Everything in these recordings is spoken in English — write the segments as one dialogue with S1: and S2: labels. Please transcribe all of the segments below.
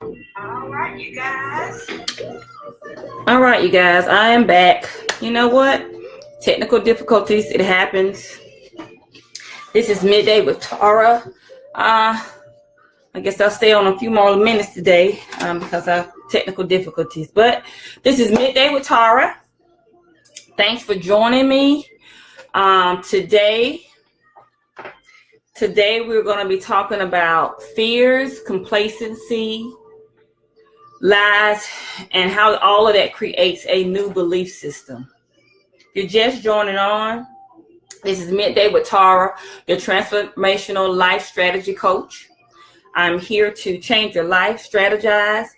S1: All right, you guys. All right, you guys. I am back. You know what? Technical difficulties. It happens. This is Midday with Tara. I guess I'll stay on a few more minutes today because of technical difficulties. But this is Midday with Tara. Thanks for joining me. Today we're going to be talking about fears, complacency, lies, and how all of that creates a new belief system. If you're just joining on, this is Midday with Tara, your transformational life strategy coach. I'm here to change your life, strategize,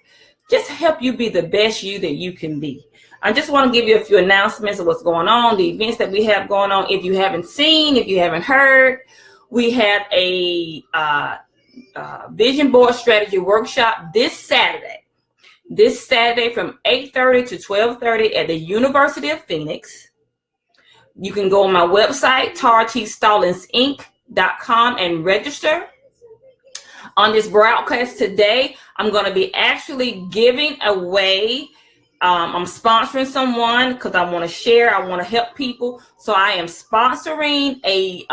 S1: just help you be the best you that you can be. I just want to give you a few announcements of what's going on, the events that we have going on. If you haven't seen, if you haven't heard, we have a vision board strategy workshop this Saturday from 8:30 to 12:30 at the University of Phoenix. You can go on my website, T.Stallings.com, and register. On this broadcast today, I'm going to be actually giving away, I'm sponsoring someone because I want to share, I want to help people. So I am sponsoring a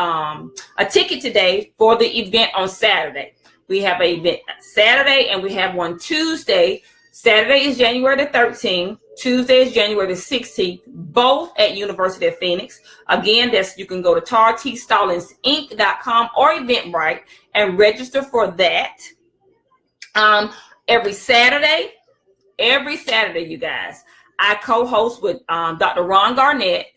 S1: ticket today for the event on Saturday. We have an event Saturday and we have one Tuesday. Saturday is January the 13th. Tuesday is January the 16th, both at University of Phoenix. Again, you can go to T.Stallings.com or Eventbrite and register for that. Every Saturday, you guys, I co-host with Dr. Ron Garnett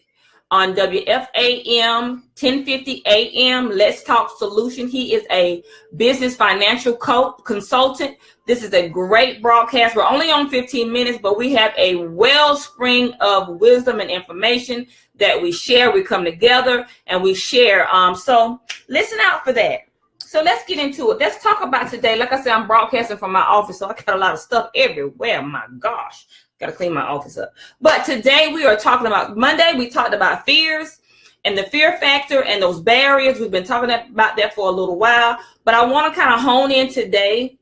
S1: on WFAM 1050 AM. Let's Talk Solution. He is a business financial consultant. This is a great broadcast. We're only on 15 minutes, but we have a wellspring of wisdom and information that we share. We come together and we share. So listen out for that. So let's get into it. Let's talk about today. Like I said, I'm broadcasting from my office, so I got a lot of stuff everywhere. My gosh, got to clean my office up. But today we are talking about, Monday we talked about fears and the fear factor and those barriers. We've been talking about that for a little while, but I want to kind of hone in today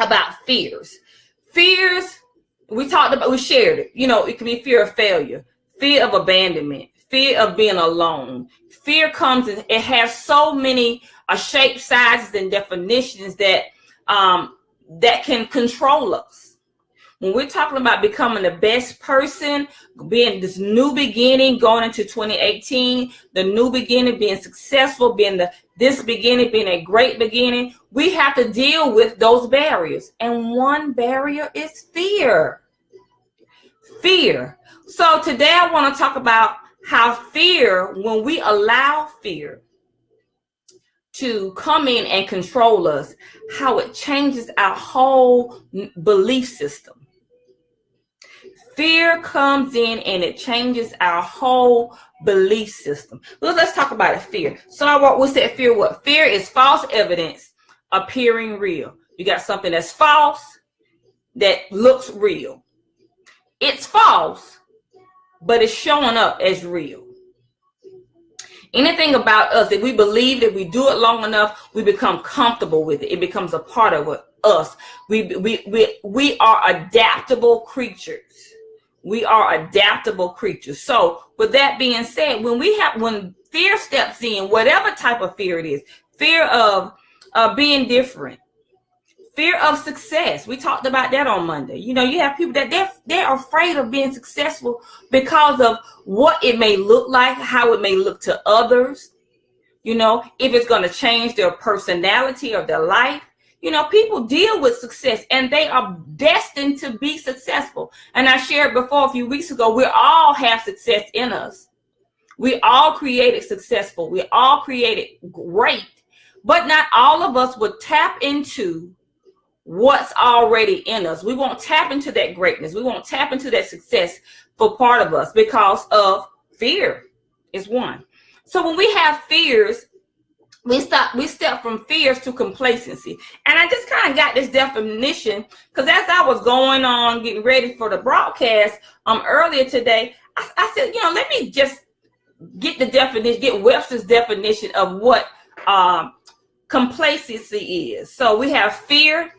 S1: about fears. Fears, we shared it. You know, it can be fear of failure, fear of abandonment, fear of being alone. Fear comes in, it has so many shapes, sizes, and definitions that can control us. When we're talking about becoming the best person, being this new beginning, going into 2018, the new beginning, being successful, this beginning being a great beginning, we have to deal with those barriers. And one barrier is fear. Fear. So today I want to talk about how fear, when we allow fear to come in and control us, how it changes our whole belief system. Fear comes in and it changes our whole belief system. Well, let's talk about it. Fear. So we said fear what? Fear is false evidence appearing real. You got something that's false that looks real. It's false, but it's showing up as real. Anything about us, if we believe that we do it long enough, we become comfortable with it. It becomes a part of us. We are adaptable creatures. We are adaptable creatures. So with that being said, when fear steps in, whatever type of fear it is, fear of being different, fear of success. We talked about that on Monday. You know, you have people that they're afraid of being successful because of what it may look like, how it may look to others. You know, if it's going to change their personality or their life. You know, people deal with success and they are destined to be successful. And I shared before a few weeks ago, we all have success in us. We all created successful. We all created great, but not all of us would tap into what's already in us. We won't tap into that greatness. We won't tap into that success for part of us because of fear is one. So when we have fears, we step from fears to complacency. And I just kind of got this definition because as I was going on getting ready for the broadcast earlier today, I said, you know, let me just get the definition, get Webster's definition of what complacency is. So we have fear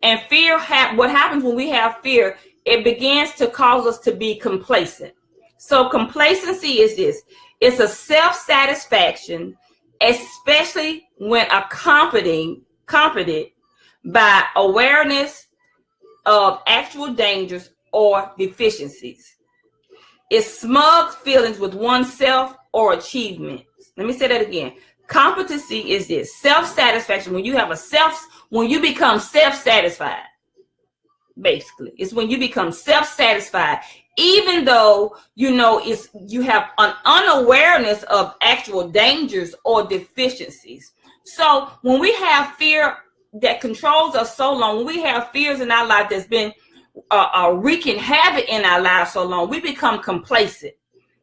S1: And fear, what happens when we have fear, it begins to cause us to be complacent. So complacency is this. It's a self-satisfaction, especially when accompanied by awareness of actual dangers or deficiencies. It's smug feelings with oneself or achievements. Let me say that again. Competency is this self-satisfaction. When you become self-satisfied, basically, it's when you become self-satisfied, even though you have an unawareness of actual dangers or deficiencies. So when we have fear that controls us so long, when we have fears in our life that's been wreaking havoc in our lives so long, we become complacent.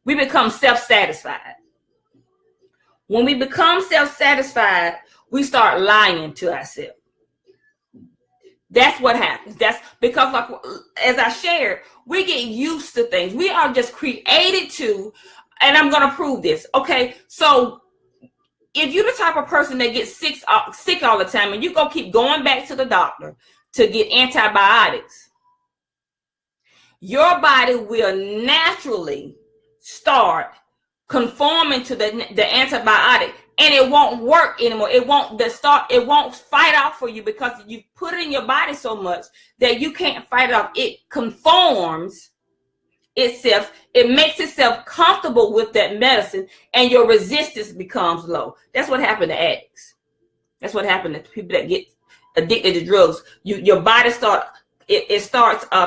S1: We become self-satisfied. When we become self-satisfied, we start lying to ourselves. That's what happens. That's because, like, as I shared, we get used to things. We are just created to, and I'm going to prove this. Okay, so if you're the type of person that gets sick all the time, and you keep going back to the doctor to get antibiotics, your body will naturally start conforming to the antibiotic, and it won't work anymore. It won't fight out for you because you put it in your body so much that you can't fight it off. It conforms itself. It makes itself comfortable with that medicine, and your resistance becomes low. That's what happened to addicts. That's what happened to people that get addicted to drugs. Your body starts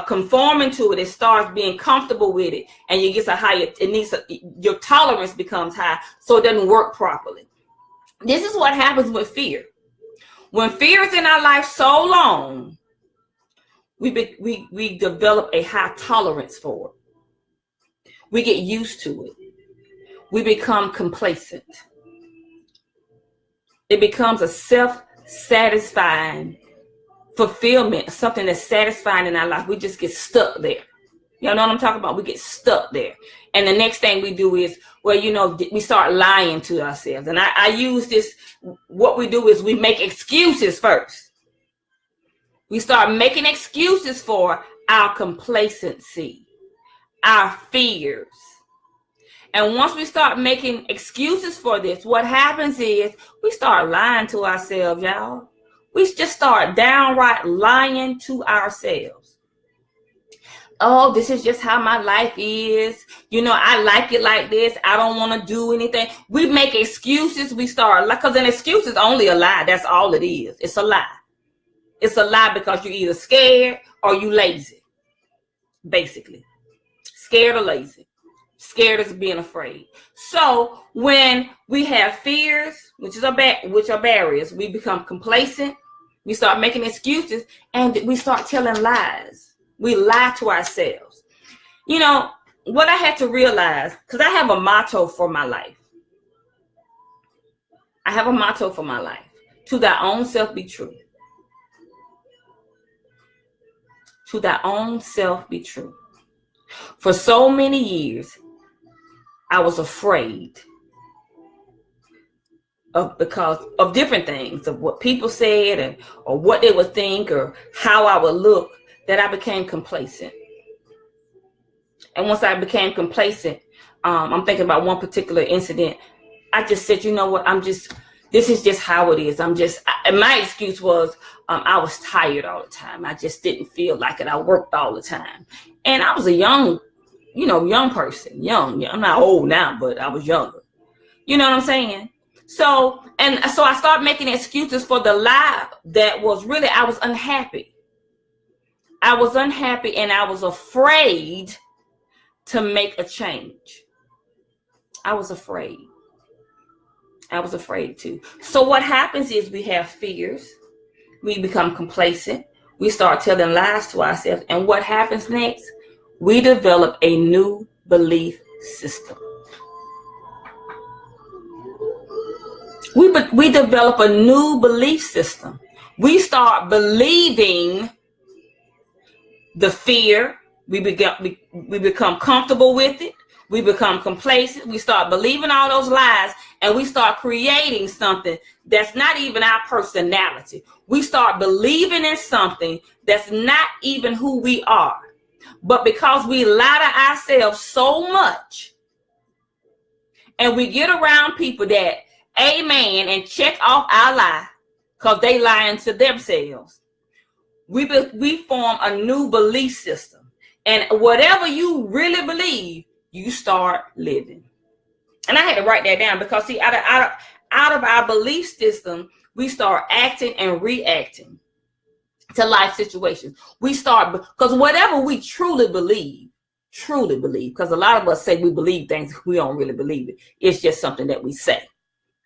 S1: conforming to it. It starts being comfortable with it, and you get your tolerance becomes high, so it doesn't work properly. This is what happens with fear. When fear is in our life so long, we develop a high tolerance for it. We get used to it. We become complacent. It becomes a self-satisfying fulfillment, something that's satisfying in our life. We just get stuck there. You know what I'm talking about? We get stuck there. And the next thing we do is, we start lying to ourselves. And I use this. What we do is we make excuses first. We start making excuses for our complacency, our fears. And once we start making excuses for this, what happens is we start lying to ourselves, y'all. We just start downright lying to ourselves. Oh, this is just how my life is. I like it like this. I don't want to do anything. We make excuses. We start, because an excuse is only a lie. That's all it is. It's a lie. It's a lie because you're either scared or you lazy. Basically. Scared or lazy. Scared is being afraid. So when we have fears, which are barriers, we become complacent. We start making excuses, and we start telling lies. We lie to ourselves. What I had to realize, because I have a motto for my life. I have a motto for my life. To thy own self be true. To thy own self be true. For so many years, I was afraid because of different things, of what people said or what they would think or how I would look, that I became complacent. And once I became complacent, I'm thinking about one particular incident. I just said, you know what? This is just how it is. And my excuse was, I was tired all the time. I just didn't feel like it. I worked all the time. And I was a young person, young. I'm not old now, but I was younger. You know what I'm saying? So I started making excuses for the lie that was really, I was unhappy. I was unhappy, and I was afraid to make a change. I was afraid. I was afraid to. So what happens is we have fears. We become complacent. We start telling lies to ourselves. And what happens next? We develop a new belief system. We develop a new belief system. We start believing the fear. We become comfortable with it. We become complacent. We start believing all those lies, and we start creating something that's not even our personality. We start believing in something that's not even who we are. But because we lie to ourselves so much, and we get around people that amen and check off our lie because they lying to themselves, we form a new belief system. And whatever you really believe, you start living. And I had to write that down because, see, out of our belief system, we start acting and reacting to life situations. We start, because whatever we truly believe, because a lot of us say we believe things, we don't really believe it. It's just something that we say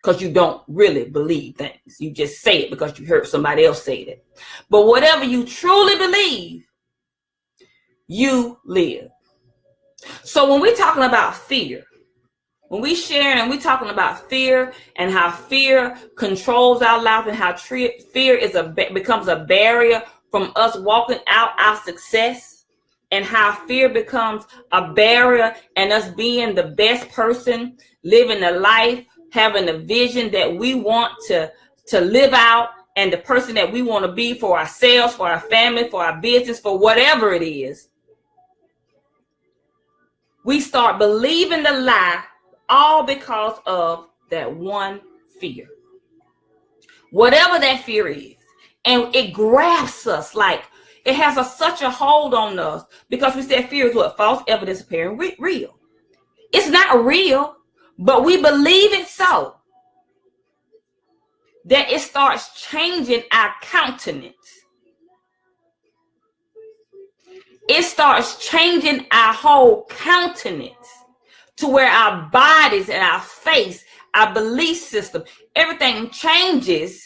S1: because you don't really believe things. You just say it because you heard somebody else say it. But whatever you truly believe, you live. So when we're talking about fear, when we share and we're talking about fear and how fear controls our life and how fear becomes a barrier from us walking out our success, and how fear becomes a barrier and us being the best person, living the life, having the vision that we want to live out, and the person that we want to be for ourselves, for our family, for our business, for whatever it is, we start believing the lie, all because of that one fear. Whatever that fear is. And it grabs us, like it has such a hold on us, because we said fear is what? False evidence appearing real. It's not real, but we believe it so that it starts changing our countenance. It starts changing our whole countenance to where our bodies and our face, our belief system, everything changes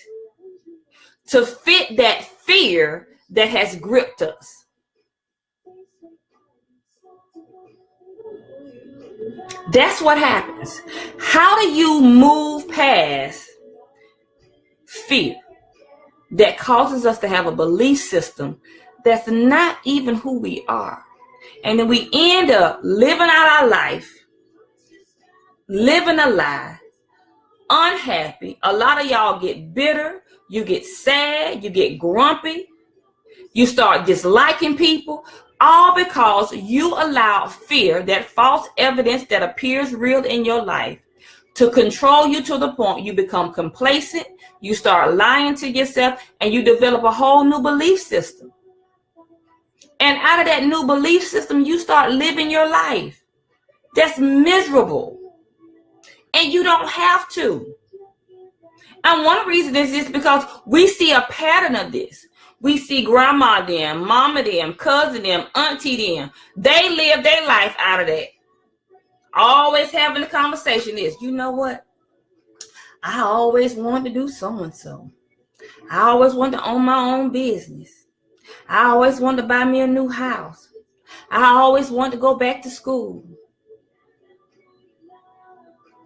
S1: to fit that fear that has gripped us. That's what happens. How do you move past fear that causes us to have a belief system that's not even who we are? And then we end up living out our life, living a lie, unhappy. A lot of y'all get bitter, you get sad, you get grumpy, you start disliking people, all because you allow fear, that false evidence that appears real in your life, to control you to the point you become complacent, you start lying to yourself, and you develop a whole new belief system. And out of that new belief system, you start living your life that's miserable. And you don't have to. And one reason is because we see a pattern of this. We see grandma them, mama them, cousin them, auntie them. They live their life out of that. Always having the conversation is, you know what? I always wanted to do so-and-so. I always wanted to own my own business. I always wanted to buy me a new house. I always wanted to go back to school.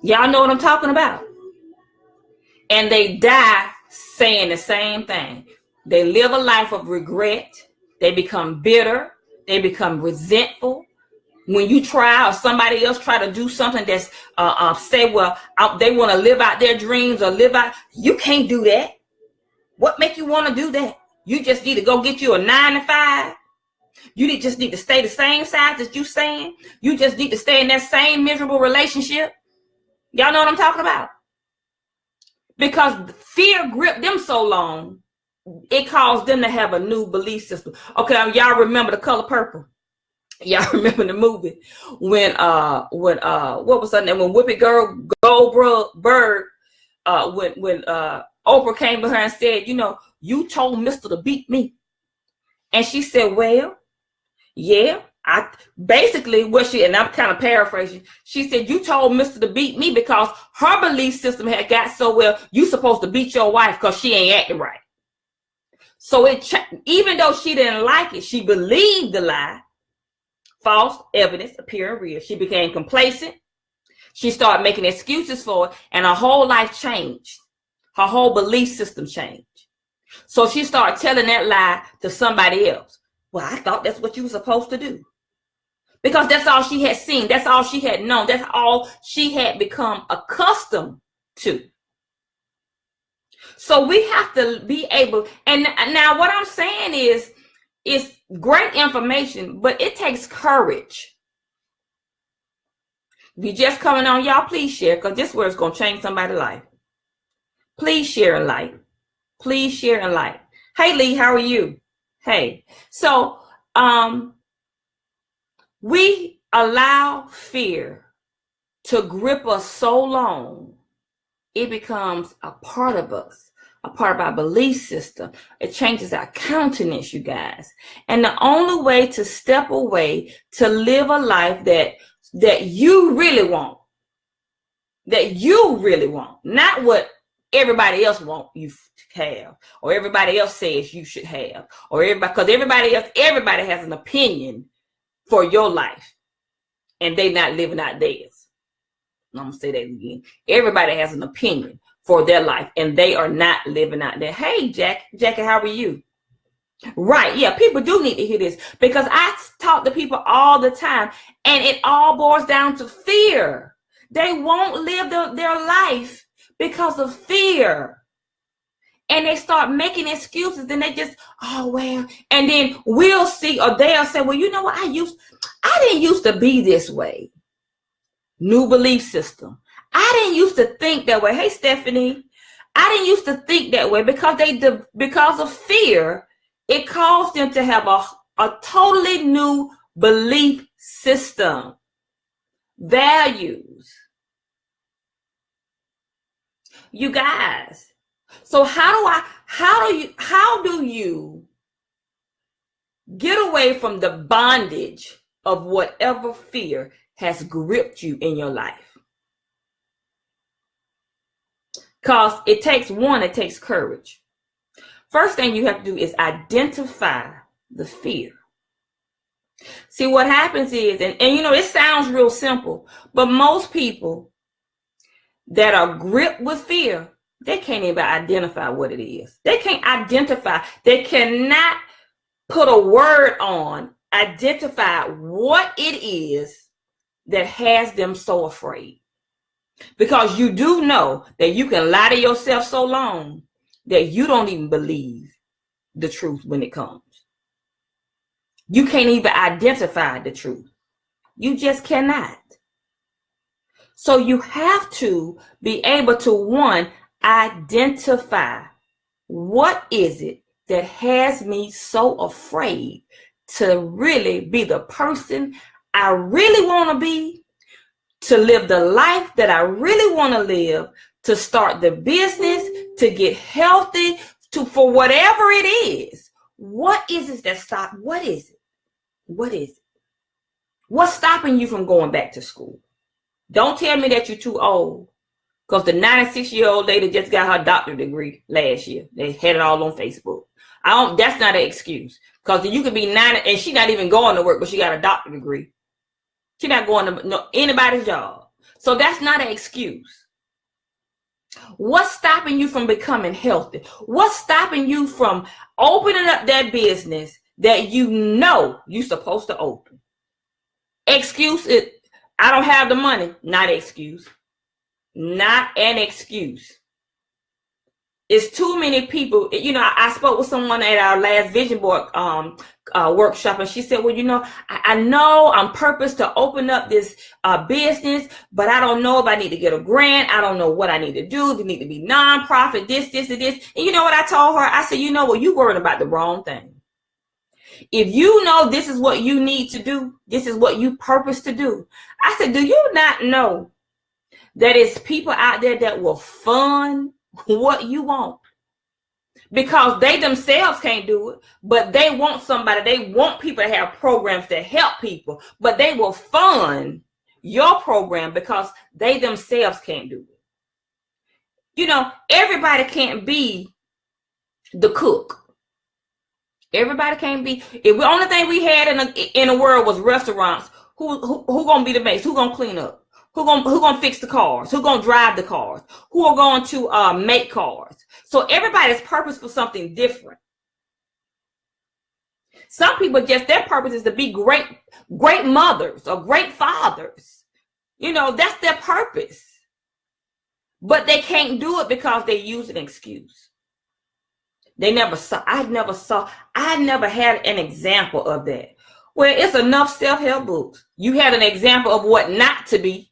S1: Y'all know what I'm talking about. And they die saying the same thing. They live a life of regret. They become bitter. They become resentful. When you try or somebody else try to do something that's say, well, they want to live out their dreams or live out, you can't do that. What make you want to do that? You just need to go get you a 9 to 5. You just need to stay the same size as you saying. You just need to stay in that same miserable relationship. Y'all know what I'm talking about? Because fear gripped them so long, it caused them to have a new belief system. Okay, y'all remember The Color Purple? Y'all remember the movie when what was her name? When Whoopi Goldberg, when Oprah came to her and said, you know, you told Mr. to beat me. And she said, well, yeah. Basically what and I'm kind of paraphrasing, she said, you told Mr. to beat me because her belief system had got so well, you supposed to beat your wife because she ain't acting right. So even though she didn't like it, she believed the lie. False evidence appearing real. She became complacent. She started making excuses for it, and her whole life changed. Her whole belief system changed. So she started telling that lie to somebody else. Well, I thought that's what you were supposed to do. Because that's all she had seen. That's all she had known. That's all she had become accustomed to. So we have to be able, and now what I'm saying is, it's great information, but it takes courage. If you're just coming on, y'all, please share, because this word is going to change somebody's life. Please share and like. Please share and like. Hey, Lee, how are you? Hey. So, we allow fear to grip us so long, it becomes a part of us, a part of our belief system. It changes our countenance, you guys. And the only way to step away, to live a life that you really want, not what everybody else wants you to have, or everybody else says you should have, or because everybody has an opinion for your life, and they not living out theirs. I'm gonna say that again. Everybody has an opinion for their life, and they are not living out there. Hey, Jackie, how are you? Right, yeah, people do need to hear this, because I talk to people all the time, and it all boils down to fear. They won't live their life because of fear. And they start making excuses, and they just, oh, well, and then we'll see, or they'll say, well, you know what, I didn't used to be this way. New belief system. I didn't used to think that way. Hey, Stephanie, I didn't used to think that way, because of fear. It caused them to have a totally new belief system, values. You guys. So how do you get away from the bondage of whatever fear has gripped you in your life? Because it takes courage. First thing you have to do is identify the fear. See, what happens is, and you know, it sounds real simple, but most people that are gripped with fear, they can't even identify what it is. They can't identify. They cannot put a word on, identify what it is that has them so afraid. Because you do know that you can lie to yourself so long that you don't even believe the truth when it comes. You can't even identify the truth. You just cannot. So you have to be able to, one, identify what is it that has me so afraid to really be the person I really want to be, to live the life that I really want to live, to start the business, to get healthy, for whatever it is. What is it that stops? What is it? What is it? What's stopping you from going back to school? Don't tell me that you're too old, because the 96-year-old lady just got her doctorate degree last year. They had it all on Facebook. That's not an excuse, because you could be 90 and she's not even going to work, but she got a doctorate degree. She's not going to anybody's job. So that's not an excuse. What's stopping you from becoming healthy? What's stopping you from opening up that business that you know you're supposed to open? Excuse it. I don't have the money. Not an excuse. Not an excuse. It's too many people. You know, I spoke with someone at our last vision board workshop, and she said, well, you know, I know I'm purposed to open up this business, but I don't know if I need to get a grant. I don't know what I need to do. If it need to be nonprofit, this, and this. And you know what I told her? I said, you know what? You worried about the wrong thing. If you know this is what you need to do, this is what you purpose to do. I said, do you not know that it's people out there that will fund what you want? Because they themselves can't do it, but they want somebody. They want people to have programs that help people, but they will fund your program because they themselves can't do it. You know, everybody can't be the cook. Everybody can't be. If the only thing we had in the world was restaurants, who gonna be the base? Who gonna clean up? Who gonna fix the cars? Who gonna drive the cars? Who are going to make cars? So everybody's purpose for something different. Some people just, their purpose is to be great mothers or great fathers. You know, that's their purpose. But they can't do it because they use an excuse. I never had an example of that. Well, it's enough self-help books. You had an example of what not to be.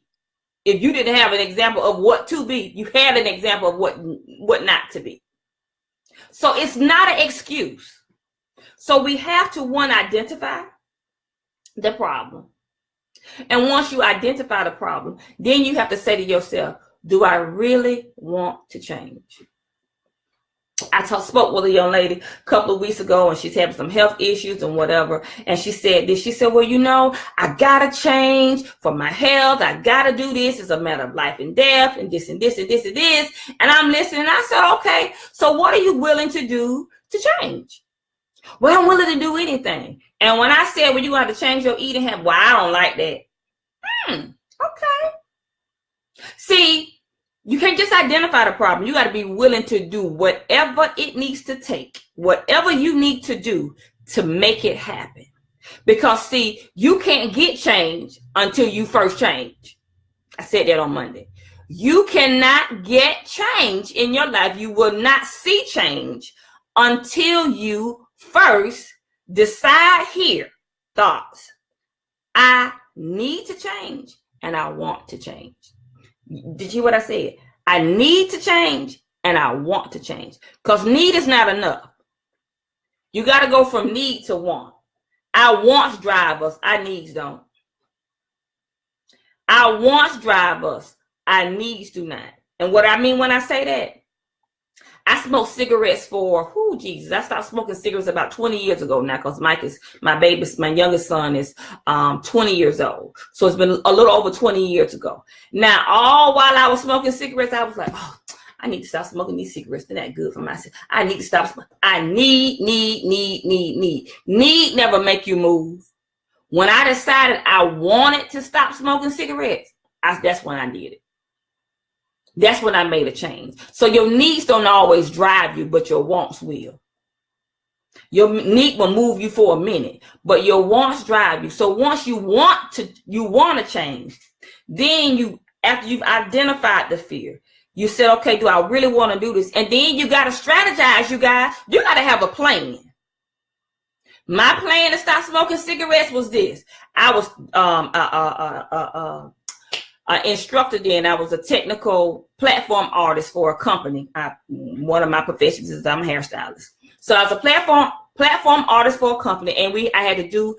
S1: If you didn't have an example of what to be, you had an example of what not to be. So it's not an excuse. So we have to, one, identify the problem. And once you identify the problem, then you have to say to yourself, do I really want to change? I spoke with a young lady a couple of weeks ago, and she's having some health issues and whatever. And she said this. She said, well, I got to change for my health. I got to do this. It's a matter of life and death and this and this and this and this. And I'm listening. I said, okay, so what are you willing to do to change? Well, I'm willing to do anything. And when I said, well, you got to change your eating habit, well, I don't like that. Okay. See, you can't just identify the problem. You got to be willing to do whatever it needs to take, whatever you need to do to make it happen. Because, see, you can't get change until you first change. I said that on Monday. You cannot get change in your life. You will not see change until you first decide here. Thoughts. I need to change and I want to change. Did you hear what I said? I need to change and I want to change. Because need is not enough. You got to go from need to want. I wants drive us. I needs don't. I wants drive us. I needs do not. And what I mean when I say that, I smoked cigarettes for, Jesus, I stopped smoking cigarettes about 20 years ago now, because Mike is, my youngest son is 20 years old. So it's been a little over 20 years ago. Now, all while I was smoking cigarettes, I was like, oh, I need to stop smoking these cigarettes. They're not good for myself. I need to stop smoking. I need. Need never make you move. When I decided I wanted to stop smoking cigarettes, that's when I did it. That's when I made a change. So your needs don't always drive you, but your wants will. Your need will move you for a minute, but your wants drive you. So once you want to change, then after you've identified the fear, you said, okay, do I really want to do this? And then you got to strategize, you guys. You got to have a plan. My plan to stop smoking cigarettes was this. I was instructor then. I was a technical platform artist for a company. One of my professions is I'm a hairstylist. So I was a platform artist for a company, and I had to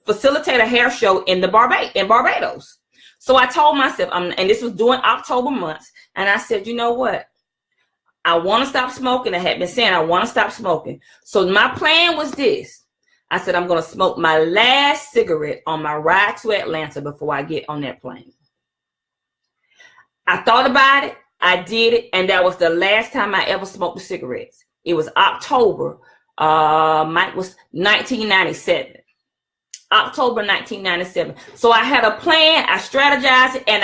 S1: facilitate a hair show in Barbados. So I told myself, and this was during October months, and I said, you know what? I want to stop smoking. I had been saying I want to stop smoking. So my plan was this. I said, I'm going to smoke my last cigarette on my ride to Atlanta before I get on that plane. I thought about it. I did it. And that was the last time I ever smoked cigarettes. It was October. Mike was 1997. October 1997. So I had a plan. I strategized it, and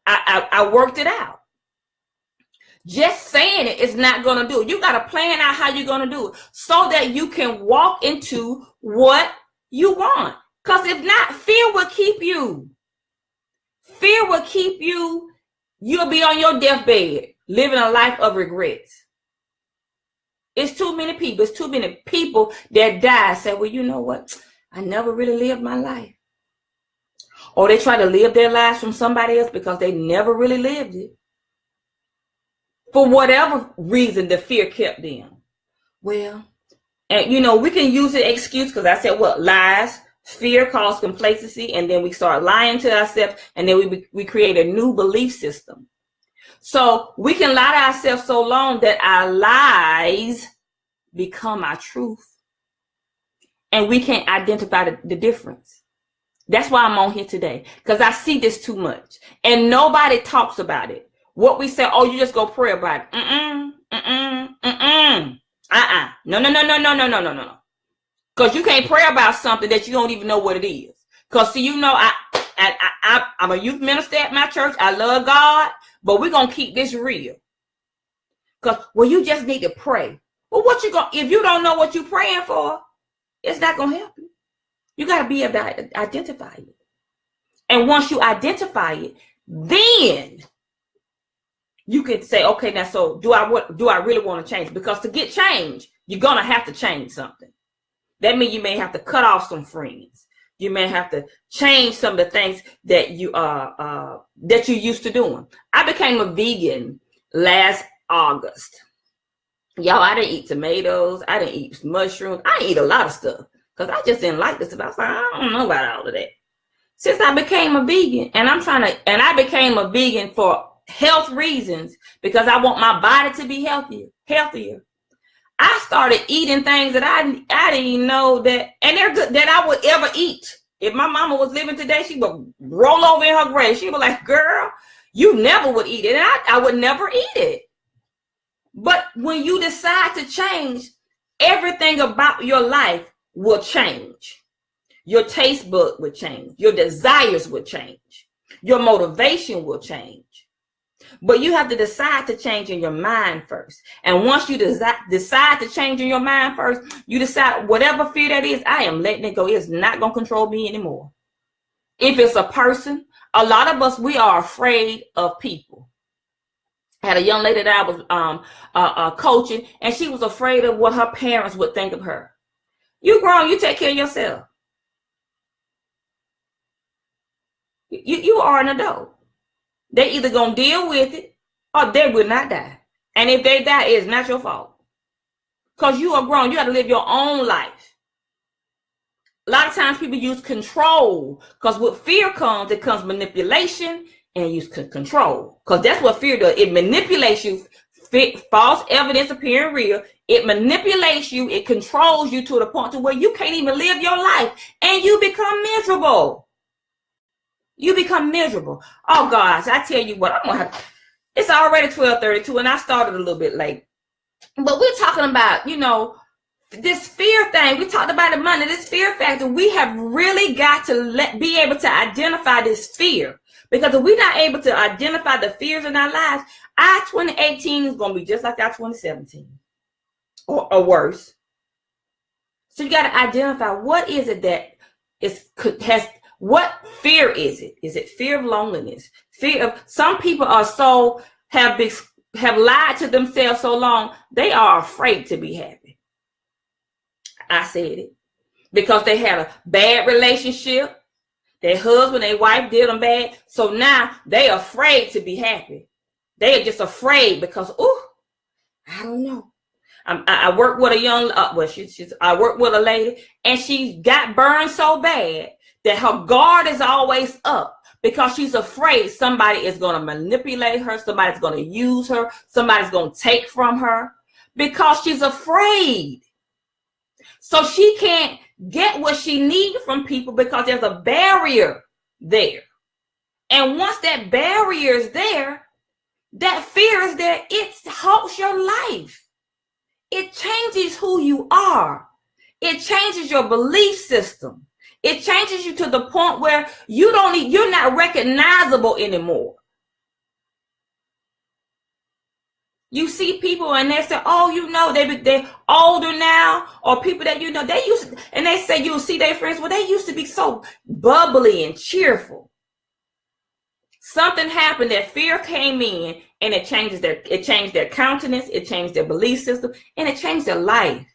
S1: I worked it out. Just saying it is not going to do it. You got to plan out how you're going to do it so that you can walk into what you want. Because if not, fear will keep you. Fear will keep you. You'll be on your deathbed living a life of regrets. It's too many people. It's too many people that die and say, well, you know what? I never really lived my life. Or they try to live their lives from somebody else because they never really lived it. For whatever reason, the fear kept them. Well, and we can use an excuse because I said, what? Lies. Fear caused complacency, and then we start lying to ourselves, and then we create a new belief system. So we can lie to ourselves so long that our lies become our truth, and we can't identify the difference. That's why I'm on here today, because I see this too much, and nobody talks about it. What we say, oh, you just go pray about it. No. Because you can't pray about something that you don't even know what it is. Because, see, I'm a youth minister at my church. I love God, but we're going to keep this real. Because, well, you just need to pray. Well, if you don't know what you're praying for, it's not going to help you. You got to be able to identify it. And once you identify it, then you could say, okay, now, so do I really want to change? Because to get change, you're going to have to change something. That means you may have to cut off some friends. You may have to change some of the things that you used to doing. I became a vegan last August. Y'all, I didn't eat tomatoes. I didn't eat mushrooms. I didn't eat a lot of stuff because I just didn't like this stuff. I was like, I don't know about all of that. Since I became a vegan, and I became a vegan for health reasons because I want my body to be healthier. I started eating things that I didn't even know that, and they're good, that I would ever eat. If my mama was living today, she would roll over in her grave. She would be like, girl, you never would eat it. And I would never eat it. But when you decide to change, everything about your life will change. Your taste bud will change. Your desires will change. Your motivation will change. But you have to decide to change in your mind first. And once you decide to change in your mind first, you decide whatever fear that is, I am letting it go. It's not going to control me anymore. If it's a person, a lot of us, we are afraid of people. I had a young lady that I was coaching, and she was afraid of what her parents would think of her. You grown, you take care of yourself. You are an adult. They either gonna deal with it or they will not die. And if they die, it's not your fault. Because you are grown. You got to live your own life. A lot of times people use control, because with fear comes, it comes manipulation and use control. Because that's what fear does. It manipulates you. False evidence appearing real. It manipulates you. It controls you to the point to where you can't even live your life and you become miserable. You become miserable. Oh gosh, I tell you what, I'm gonna have. It's already 12:32, and I started a little bit late. But we're talking about, this fear thing. We talked about the money, this fear factor. We have really got to be able to identify this fear, because if we're not able to identify the fears in our lives, our 2018 is gonna be just like our 2017, or worse. So you got to identify what is it that has. What fear is it? Is it fear of loneliness? Fear of, some people are have lied to themselves so long, they are afraid to be happy. I said it. Because they had a bad relationship. Their husband, their wife did them bad. So now they're afraid to be happy. They are just afraid because, I don't know. I work with a young, I work with a lady, and she got burned so bad that her guard is always up because she's afraid somebody is going to manipulate her, somebody's going to use her, somebody's going to take from her, because she's afraid. So she can't get what she needs from people because there's a barrier there. And once that barrier is there, that fear is there, it halts your life. It changes who you are. It changes your belief system. It changes you to the point where you're not recognizable anymore. You see people and they say, they're older now, or people that they used to, and they say you'll see their friends, well, they used to be so bubbly and cheerful. Something happened, that fear came in, and it changed their countenance, it changed their belief system, and it changed their life.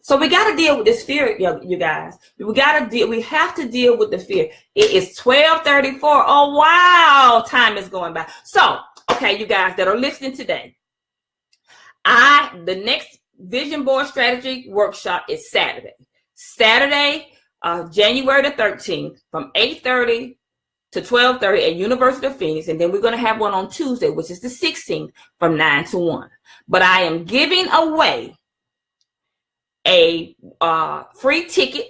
S1: So we got to deal with this fear, you guys. We have to deal with the fear. It is 12:34. Oh, wow. Time is going by. So, okay, you guys that are listening today, the next Vision Board Strategy Workshop is Saturday. January the 13th from 8:30 to 12:30 at University of Phoenix. And then we're going to have one on Tuesday, which is the 16th from 9 to 1. But I am giving away a free ticket,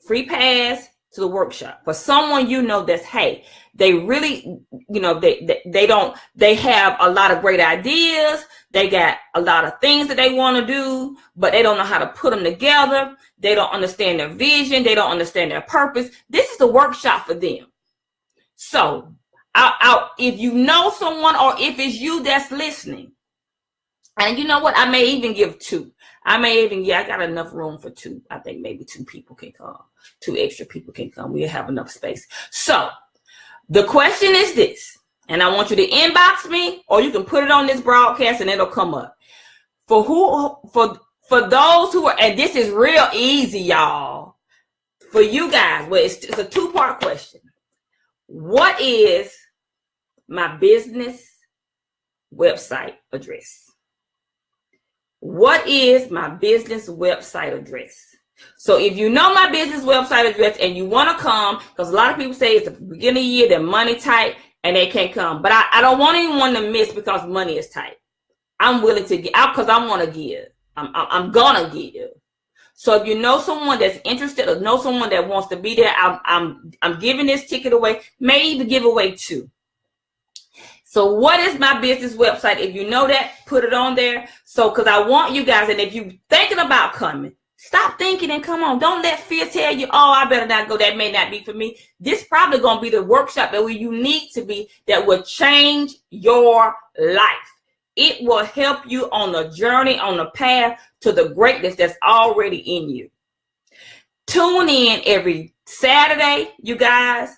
S1: free pass to the workshop for someone that's, hey, they really, they have a lot of great ideas. They got a lot of things that they want to do, but they don't know how to put them together. They don't understand their vision. They don't understand their purpose. This is the workshop for them. So if you know someone, or if it's you that's listening, and you know what, I may even give 2. I got enough room for 2. I think maybe 2 people can come. 2 extra people can come. We'll have enough space. So the question is this. And I want you to inbox me, or you can put it on this broadcast and it'll come up. For those who are, and this is real easy, y'all. For you guys, well, it's a two-part question. What is my business website address? What is my business website address? So if you know my business website address and you want to come, because a lot of people say it's the beginning of the year, they're money tight and they can't come. But I don't want anyone to miss because money is tight. I'm willing to give out because I want to give. I'm gonna give. So if you know someone that's interested or know someone that wants to be there, I'm giving this ticket away. May even give away 2. So what is my business website? If you know that, put it on there. So because I want you guys, and if you're thinking about coming, stop thinking and come on. Don't let fear tell you, oh, I better not go. That may not be for me. This probably going to be the workshop that you need to be, that will change your life. It will help you on the journey, on the path to the greatness that's already in you. Tune in every Saturday, you guys.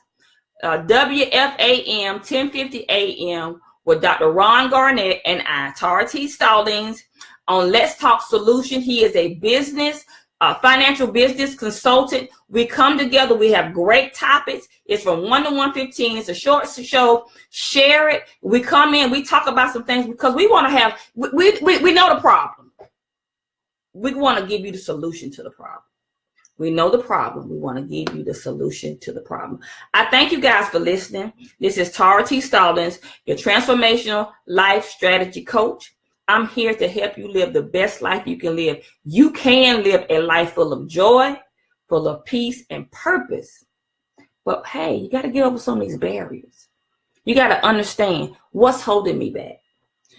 S1: WFAM 1050 AM with Dr. Ron Garnett and I, Tara T Stallings, on Let's Talk Solution. He is a financial business consultant. We come together. We have great topics. It's from 1 to 1:15. It's a short show. Share it. We come in. We talk about some things because we want to have. We know the problem. We want to give you the solution to the problem. We know the problem. We want to give you the solution to the problem. I thank you guys for listening. This is Tara T Stallings, your transformational life strategy coach. I'm here to help you live the best life you can live. You can live a life full of joy, full of peace and purpose. But hey, you got to get over some of these barriers. You got to understand what's holding me back.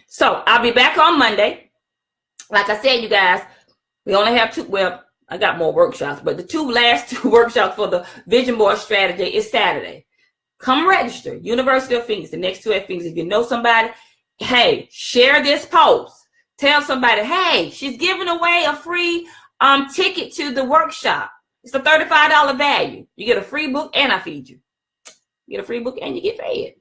S1: So I'll be back on Monday. Like I said, you guys, we only have 2. Well, I got more workshops, but the last 2 workshops for the Vision Board strategy is Saturday. Come register. University of Phoenix, the next 2 at Phoenix. If you know somebody, hey, share this post. Tell somebody, hey, she's giving away a free ticket to the workshop. It's a $35 value. You get a free book and I feed you. You get a free book and you get fed.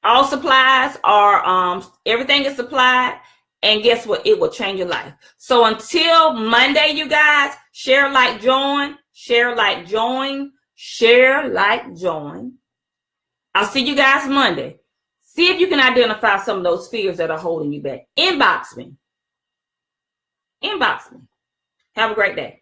S1: All supplies are, everything is supplied. And guess what? It will change your life. So until Monday, you guys, share, like, join, share, like, join, share, like, join. I'll see you guys Monday. See if you can identify some of those fears that are holding you back. Inbox me. Inbox me. Have a great day.